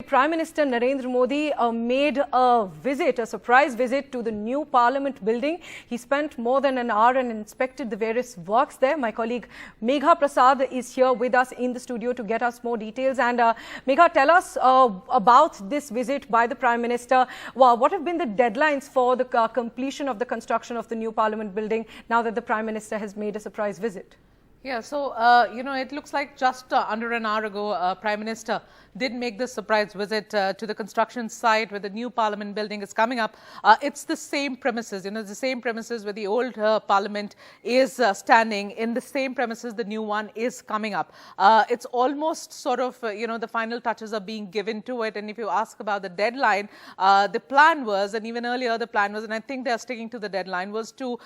Prime Minister Narendra Modi made a surprise visit to the new Parliament building. He spent more than an hour and inspected the various works there. My colleague Megha Prasad is here with us in the studio to get us more details. And Megha, tell us about this visit by the Prime Minister. What have been the deadlines for the completion of the construction of the new Parliament building now that the Prime Minister has made a surprise visit? Yeah, so, it looks like just under an hour ago, Prime Minister did make this surprise visit to the construction site where the new Parliament building is coming up. It's the same premises, the same premises where the old Parliament is standing. In the same premises, the new one is coming up. It's almost sort of, the final touches are being given to it. And if you ask about the deadline, the plan was, and even earlier the plan was, and I think they're sticking to the deadline, was to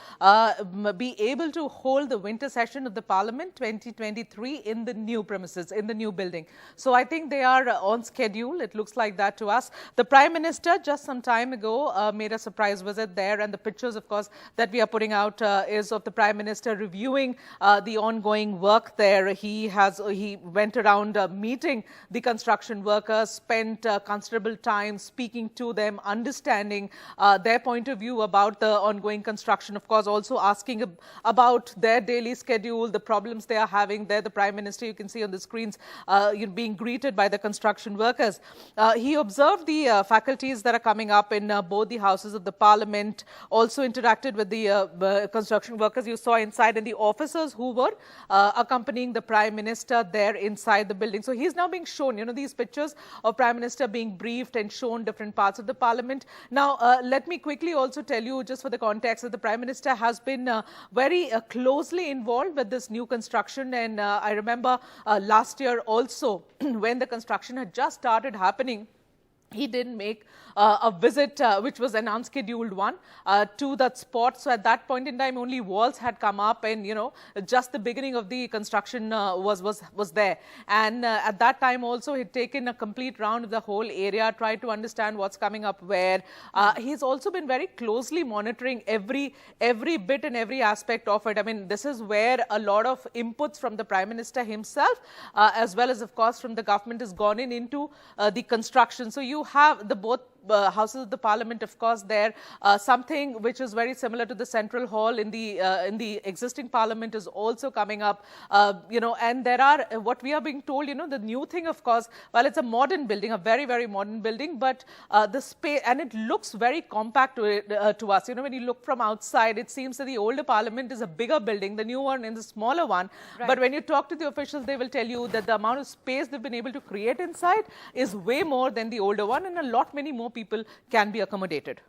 be able to hold the winter session of the Parliament 2023 in the new premises, in the new building. So I think they are on schedule. It looks like that to us. The Prime Minister just some time ago made a surprise visit there, and the pictures, of course, that we are putting out is of the Prime Minister reviewing the ongoing work there. He went around meeting the construction workers, spent considerable time speaking to them, understanding their point of view about the ongoing construction. Of course, also asking about their daily schedule, the problems they are having there. The Prime Minister, you can see on the screens, being greeted by the construction workers. He observed the faculties that are coming up in both the houses of the Parliament, also interacted with the construction workers you saw inside, and the officers who were accompanying the Prime Minister there inside the building. So he's now being shown, these pictures of Prime Minister being briefed and shown different parts of the Parliament. Now, let me quickly also tell you, just for the context, that the Prime Minister has been very closely involved with this new construction. And I remember last year also, when the construction had just started happening, he did make a visit, which was an unscheduled one, to that spot. So at that point in time, only walls had come up, and just the beginning of the construction was there. And at that time also, he'd taken a complete round of the whole area, tried to understand what's coming up where. He's also been very closely monitoring every bit and every aspect of it. I mean, this is where a lot of inputs from the Prime Minister himself, as well as, of course, from the government, has gone into the construction. So you have the both houses of the Parliament, of course, there. Something which is very similar to the Central Hall in the existing Parliament is also coming up. And there are, what we are being told, the new thing, of course, well, it's a modern building, a very, very modern building, but the space, and it looks very compact to us. When you look from outside, it seems that the older Parliament is a bigger building, the new one is a smaller one. Right. But when you talk to the officials, they will tell you that the amount of space they've been able to create inside is way more than the older one, and a lot many more people can be accommodated.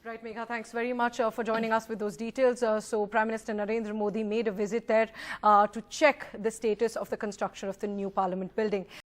Right, Megha, thanks very much for joining us with those details. So Prime Minister Narendra Modi made a visit there to check the status of the construction of the new Parliament building.